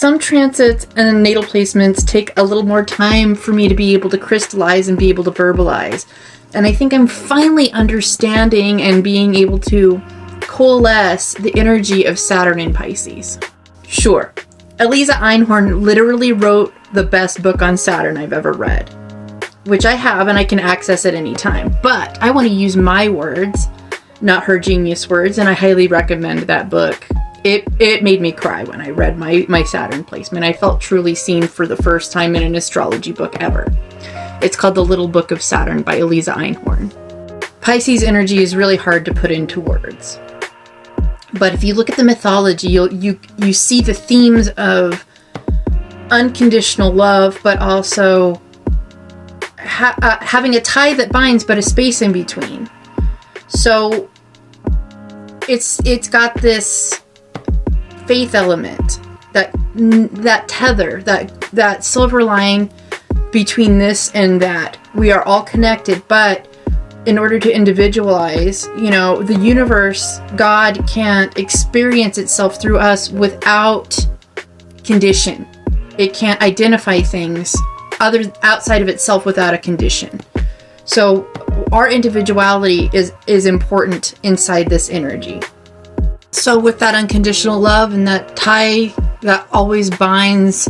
some transits and natal placements take a little more time for me to be able to crystallize and be able to verbalize. And I think I'm finally understanding and being able to coalesce the energy of Saturn in Pisces. Sure, Elisa Einhorn literally wrote the best book on Saturn I've ever read, which I have and I can access at any time. But I want to use my words, not her genius words, and I highly recommend that book. It made me cry when I read my Saturn placement. I felt truly seen for the first time in an astrology book ever. It's called The Little Book of Saturn by Elisa Einhorn. Pisces energy is really hard to put into words. But if you look at the mythology, you see the themes of unconditional love, but also having a tie that binds, but a space in between. So it's got this faith element, that tether, that silver line between this and that. We are all connected, but in order to individualize, the universe, God can't experience itself through us without condition. It can't identify things outside of itself without a condition. So our individuality is important inside this energy. So with that unconditional love and that tie that always binds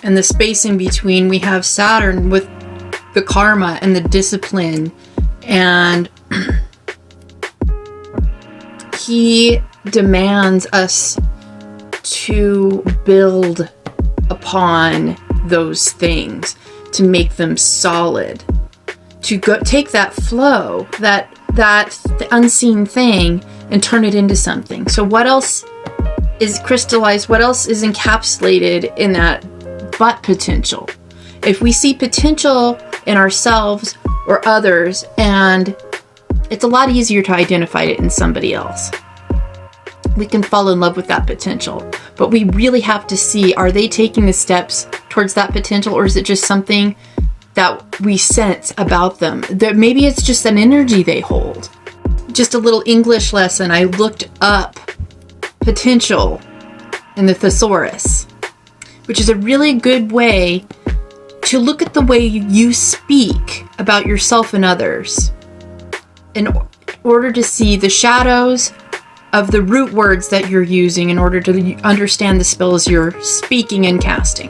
and the space in between, we have Saturn with the karma and the discipline, and he demands us to build upon those things, to make them solid, to go take that flow, that unseen thing, and turn it into something. So what else is crystallized? What else is encapsulated in that but potential? If we see potential in ourselves or others, and it's a lot easier to identify it in somebody else, we can fall in love with that potential. But we really have to see, are they taking the steps towards that potential, or is it just something that we sense about them? That maybe it's just an energy they hold. Just a little English lesson. I looked up potential in the thesaurus, which is a really good way to look at the way you speak about yourself and others in order to see the shadows of the root words that you're using in order to understand the spells you're speaking and casting.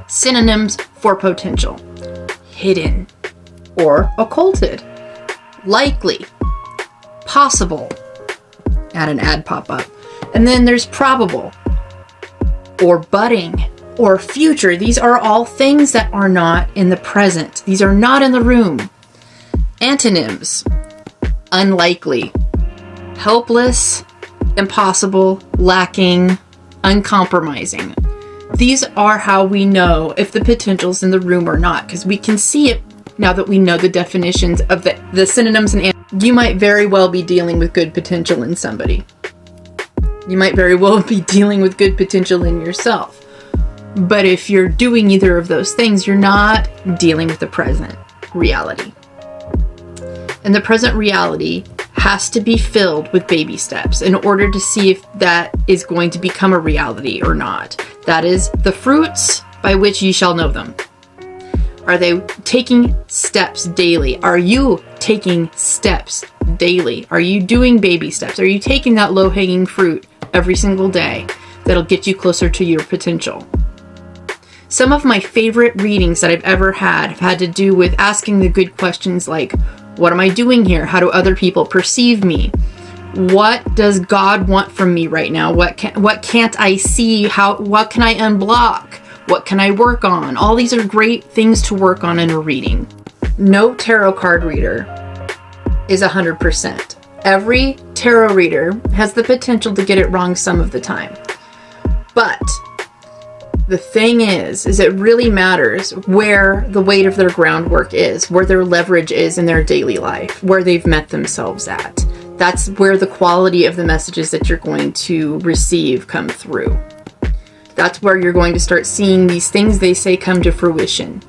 Synonyms for potential: hidden or occulted, likely, possible, add an ad pop-up, and then there's probable or budding or future. These are all things that are not in the present. These are not in the room. Antonyms: unlikely, helpless, impossible, lacking, uncompromising. These are how we know if the potential's in the room or not, because we can see it now that we know the definitions of the synonyms and you might very well be dealing with good potential in somebody. You might very well be dealing with good potential in yourself. But if you're doing either of those things, you're not dealing with the present reality. And the present reality has to be filled with baby steps in order to see if that is going to become a reality or not. That is, the fruits by which ye shall know them. Are they taking steps daily? Are you taking steps daily? Are you doing baby steps? Are you taking that low-hanging fruit every single day that'll get you closer to your potential? Some of my favorite readings that I've ever had have had to do with asking the good questions like, what am I doing here? How do other people perceive me? What does God want from me right now? What can't I see? What can I unblock? What can I work on? All these are great things to work on in a reading. No tarot card reader is 100%. Every tarot reader has the potential to get it wrong some of the time. But the thing is it really matters where the weight of their groundwork is, where their leverage is in their daily life, where they've met themselves at. That's where the quality of the messages that you're going to receive come through. That's where you're going to start seeing these things they say come to fruition.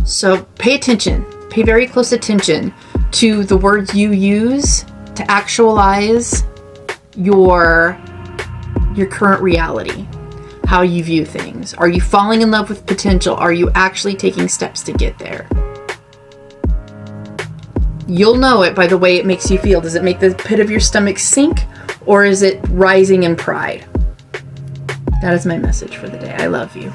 So pay attention, pay very close attention to the words you use to actualize your your current reality, how you view things. Are you falling in love with potential? Are you actually taking steps to get there? You'll know it by the way it makes you feel. Does it make the pit of your stomach sink, or is it rising in pride? That is my message for the day. I love you.